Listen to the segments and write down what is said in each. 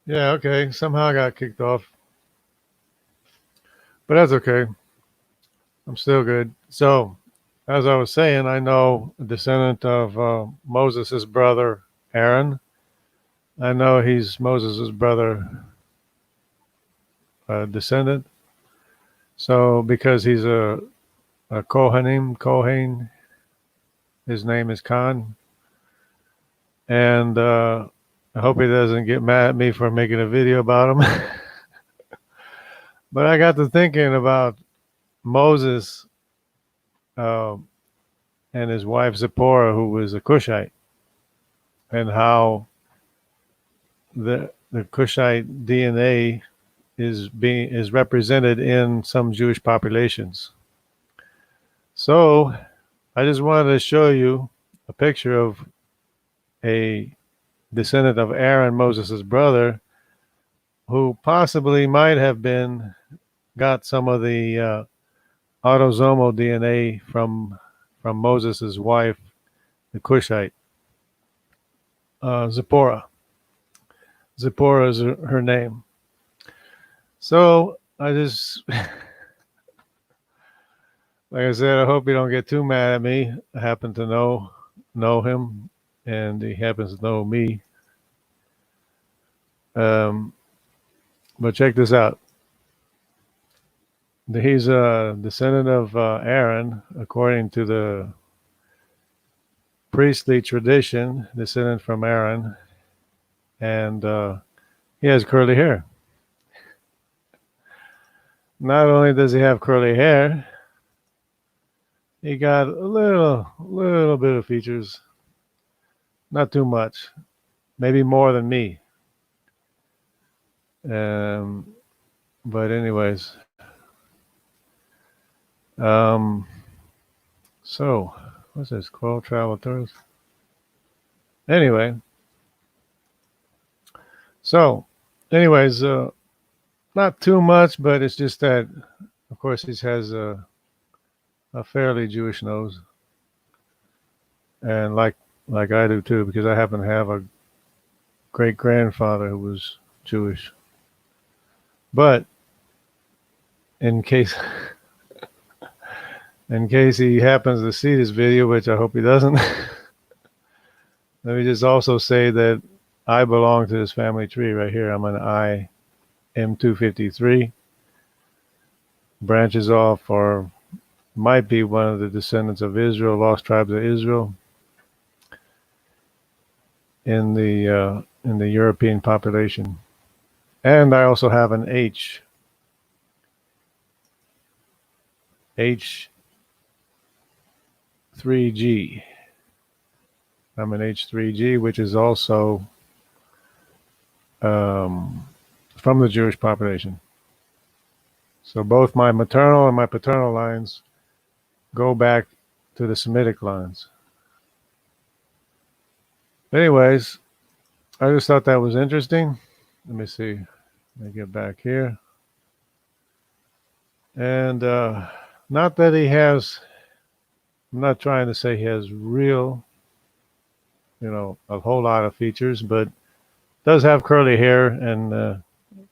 Yeah, okay. Somehow I got kicked off, but that's okay. I'm still good. So, as I was saying, I know a descendant of Moses' brother, Aaron. I know he's Moses' brother descendant. So, because he's a Kohen, his name is Khan. And I hope he doesn't get mad at me for making a video about him. But I got to thinking about Moses uh, and his wife Zipporah, who was a Cushite, and how the Cushite DNA is represented in some Jewish populations. So I just wanted to show you a picture of a descendant of Aaron, Moses' brother, who possibly might have been got some of the autosomal DNA from Moses' wife, the Cushite, Zipporah. Zipporah is her name. So I just, like I said, I hope you don't get too mad at me. I happen to know him, and he happens to know me. Um, but check this out. He's a descendant of Aaron, according to the priestly tradition, descendant from Aaron, and he has curly hair. Not only does he have curly hair, he got a little bit of features, not too much, maybe more than me. Um, but anyways, um, so what's this? Quell travel tours. Anyway, so anyways, not too much, but it's just that, of course, he has a fairly Jewish nose, and like I do too, because I happen to have a great grandfather who was Jewish. But in case in case he happens to see this video, which I hope he doesn't, let me just also say that I belong to this family tree right here. I'm an IM253, branches off or might be one of the descendants of Israel, lost tribes of Israel in the European population. And I also have an H3G. I'm an H3G, which is also um, from the Jewish population. So both my maternal and my paternal lines go back to the Semitic lines. Anyways, I just thought that was interesting. Let me see. Let me get back here. And not that he has, I'm not trying to say he has real, a whole lot of features, but does have curly hair and a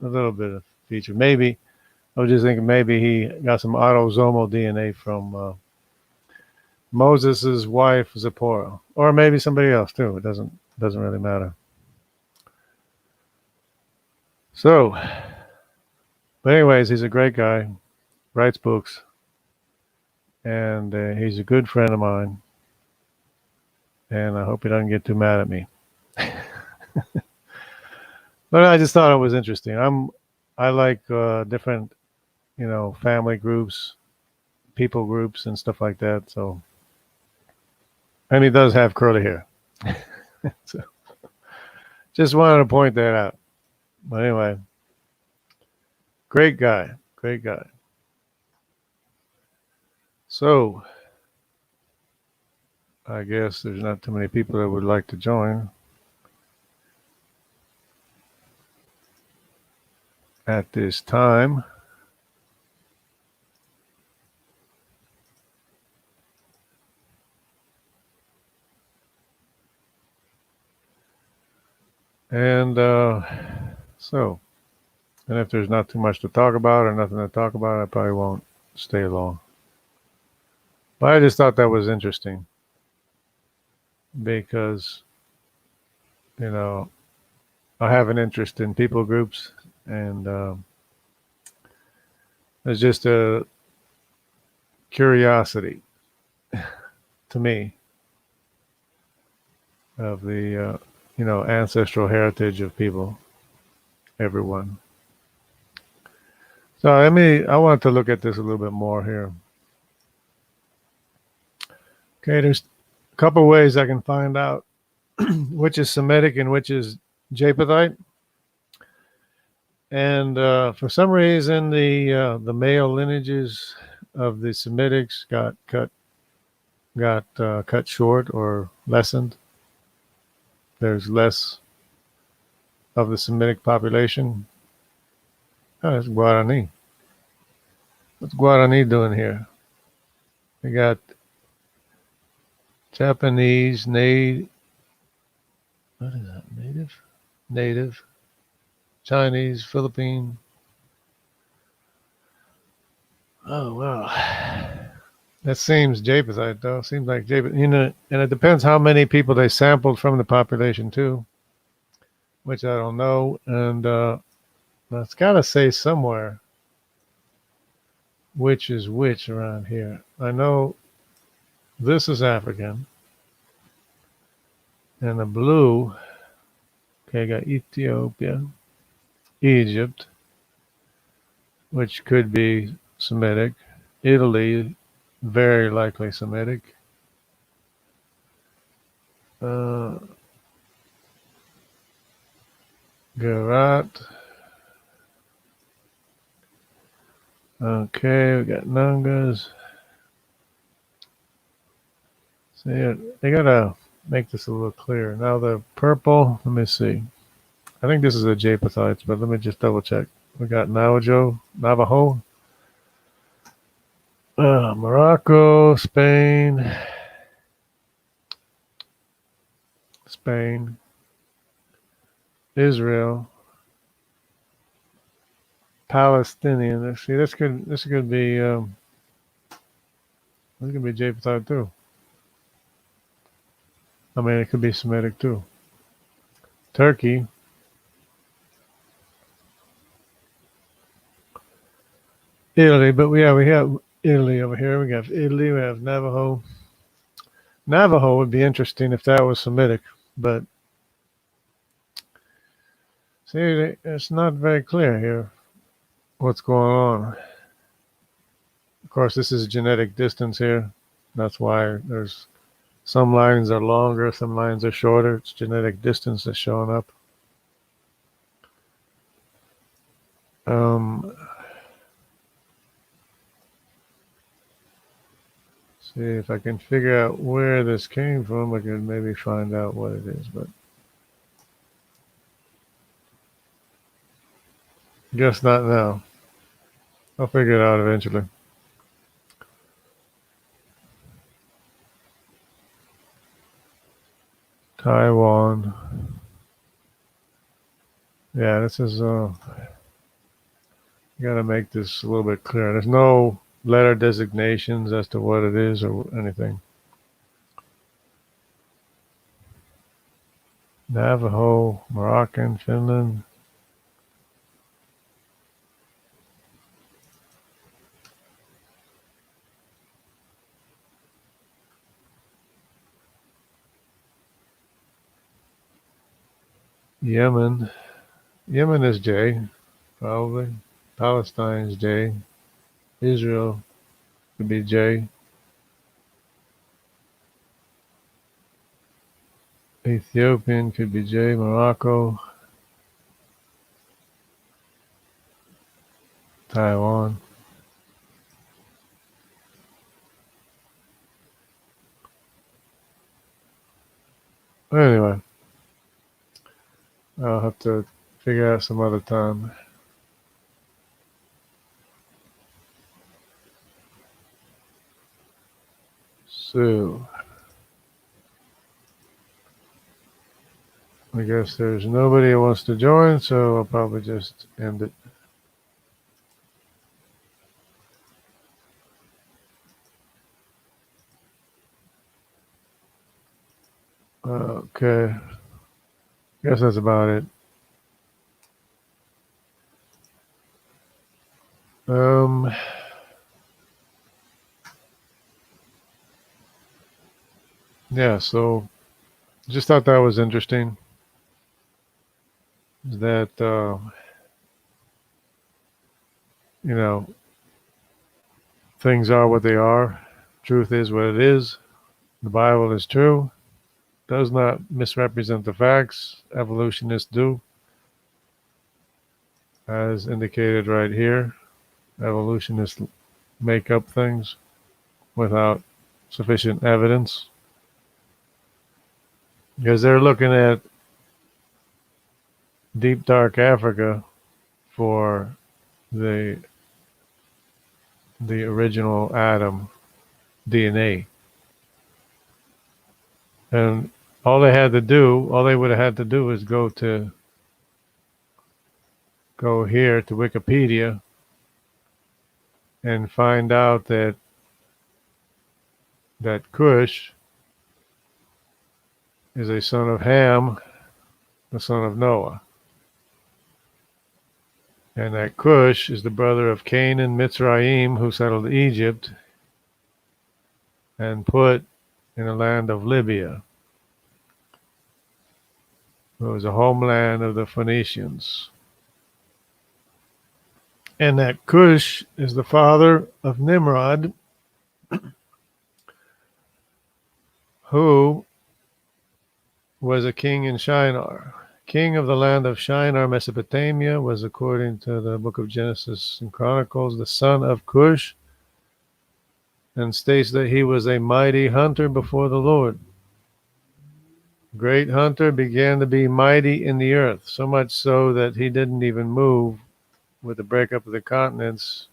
little bit of feature. Maybe, I was just thinking maybe he got some autosomal DNA from Moses' wife Zipporah, or maybe somebody else too. It doesn't really matter. So, but anyways, he's a great guy, writes books, and he's a good friend of mine. And I hope he doesn't get too mad at me. But I just thought it was interesting. I like different, family groups, people groups, and stuff like that. So, and he does have curly hair. So, just wanted to point that out. But anyway, great guy, great guy. So, I guess there's not too many people that would like to join at this time. And So, and if there's not too much to talk about or nothing to talk about, I probably won't stay long. But I just thought that was interesting because, you know, I have an interest in people groups, and it's just a curiosity to me of the, ancestral heritage of people, everyone. So I want to look at this a little bit more here. Okay, there's a couple ways I can find out which is Semitic and which is Japhethite. And for some reason, the male lineages of the Semitics got cut short or lessened. There's less of the Semitic population. Oh, it's Guarani. What's Guarani doing here? We got Japanese, what is that? Native, Chinese, Philippine. Oh wow. That seems Japhethite though. Seems like Japheth. And it depends how many people they sampled from the population too, which I don't know. And it's got to say somewhere which is which around here. I know this is African, and the blue. Okay, got Ethiopia, Egypt, which could be Semitic. Italy, very likely Semitic. Uh, Garat. Okay, we got Nungas. See, they gotta make this a little clearer. Now the purple, let me see. I think this is a Japhethites, but let me just double check. We got Navajo, Morocco, Spain, Israel, Palestinian. See, this could be Japhethite too. I mean, it could be Semitic too. Turkey, Italy, but we have Italy over here. We got Italy. We have Navajo. Navajo would be interesting if that was Semitic, but see, it's not very clear here what's going on. Of course, this is genetic distance here. That's why there's some lines are longer, some lines are shorter. It's genetic distance that's showing up. See if I can figure out where this came from. I could maybe find out what it is, but guess not now. I'll figure it out eventually. Taiwan. Yeah, this is you gotta make this a little bit clearer. There's no letter designations as to what it is or anything. Navajo, Moroccan, Finland. Yemen. Yemen is J, probably. Palestine's J. Israel could be J. Ethiopian could be J. Morocco. Taiwan. Anyway, I'll have to figure out some other time. So, I guess there's nobody who wants to join, so I'll probably just end it. Okay. Guess that's about it. Um, yeah, so just thought that was interesting. That, you know, things are what they are. Truth is what it is. The Bible is true. Does not misrepresent the facts. Evolutionists do, as indicated right here. Evolutionists make up things without sufficient evidence because they're looking at deep dark Africa for the original Adam DNA. And all they would have had to do is go here to Wikipedia and find out that Cush is a son of Ham, the son of Noah. And that Cush is the brother of Canaan, Mitzrayim, who settled Egypt and put in the land of Libya. It was a homeland of the Phoenicians. And that Cush is the father of Nimrod, who was a king in Shinar. King of the land of Shinar, Mesopotamia, was, according to the book of Genesis and Chronicles, the son of Cush, and states that he was a mighty hunter before the Lord. Great hunter, began to be mighty in the earth, so much so that he didn't even move with the breakup of the continents.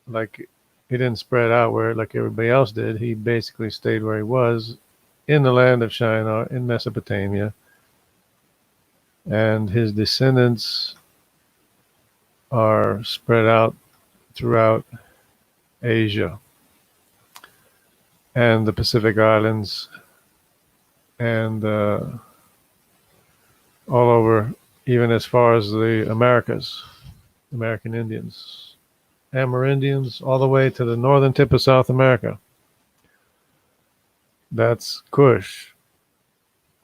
Like, he didn't spread out where like everybody else did. He basically stayed where he was in the land of Shinar in Mesopotamia. And his descendants are spread out throughout Asia and the Pacific Islands and all over, even as far as the Americas, American Indians, Amerindians, all the way to the northern tip of South America. That's Cush.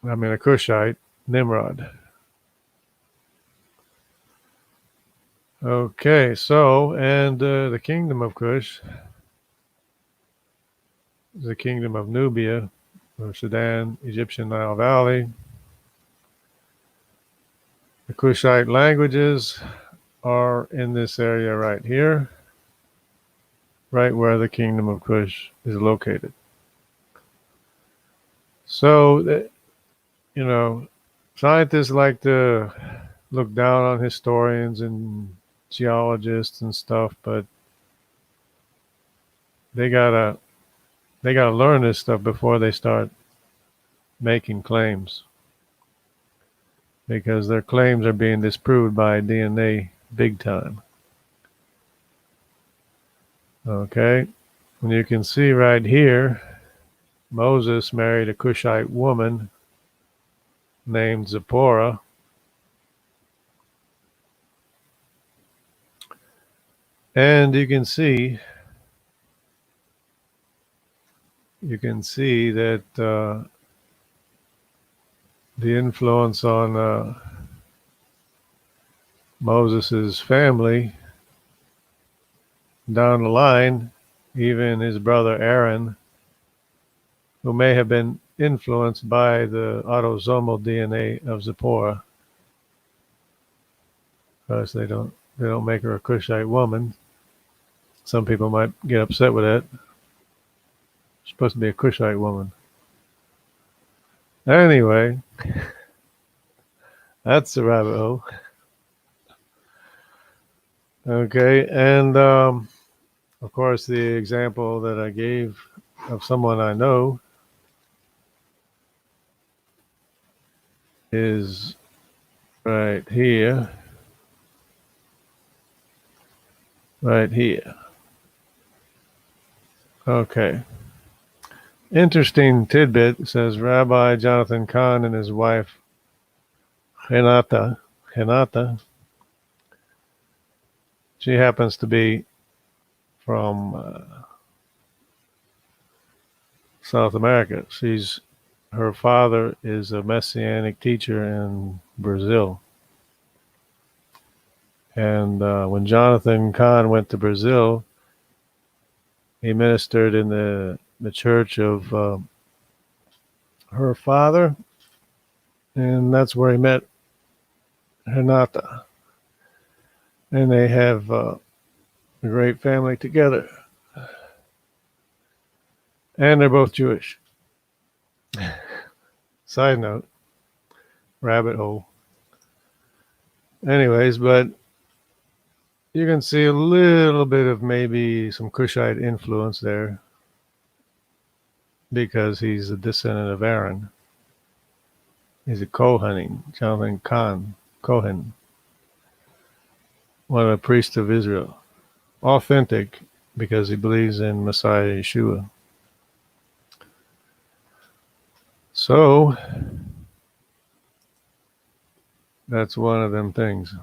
I mean, a Cushite, Nimrod. Okay, so, and the kingdom of Cush, the kingdom of Nubia, or Sudan, Egyptian Nile Valley. The Cushite languages are in this area right here, right where the kingdom of Cush is located. So, scientists like to look down on historians and geologists and stuff, but they gotta learn this stuff before they start making claims, because their claims are being disproved by DNA big time. Okay, and you can see right here, Moses married a Cushite woman named Zipporah. And you can see that the influence on Moses's family down the line, even his brother Aaron, who may have been influenced by the autosomal DNA of Zipporah, because they don't make her a Cushite woman. Some people might get upset with that. She's supposed to be a Cushite woman. Anyway, that's the rabbit hole. Okay, and of course, the example that I gave of someone I know, is right here. Right here. Okay. Interesting tidbit says Rabbi Jonathan Kahn and his wife Renata, she happens to be from South America. Her father is a messianic teacher in Brazil. And when Jonathan Kahn went to Brazil, he ministered in the church of her father, and that's where he met Renata. And they have a great family together. And they're both Jewish. Side note, rabbit hole. Anyways, but you can see a little bit of maybe some Cushite influence there because he's a descendant of Aaron. He's a Kohanim, Jonathan Kahn, Kohen, one of the priests of Israel. Authentic because he believes in Messiah Yeshua. So that's one of them things.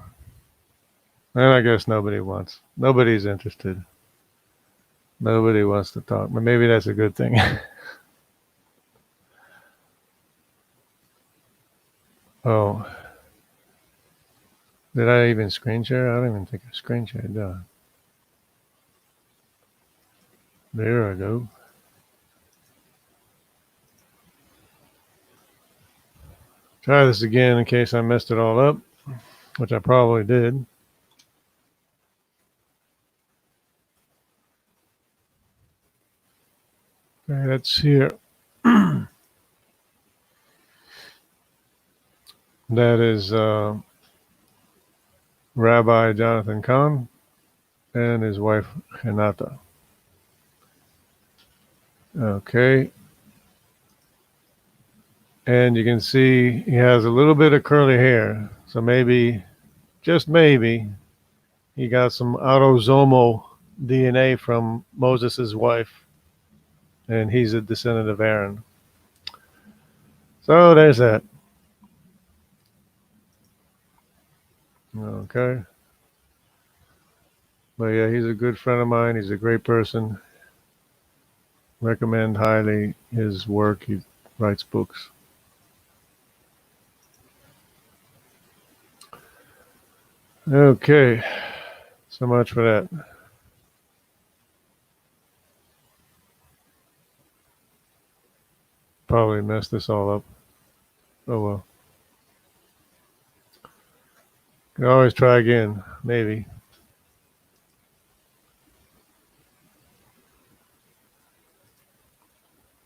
And I guess nobody's interested. Nobody wants to talk. But maybe that's a good thing. Oh, did I even screen share? I don't even think I screen shared, did I? There I go. Try this again in case I messed it all up, which I probably did. Okay, that's here. That is Rabbi Jonathan Kahn and his wife Renata. Okay. And you can see he has a little bit of curly hair. So maybe, just maybe, he got some autosomal DNA from Moses' wife. And he's a descendant of Aaron. So there's that. Okay. But yeah, he's a good friend of mine. He's a great person. Recommend highly his work. He writes books. Okay. So much for that. Probably messed this all up. Oh well. Can always try again, maybe.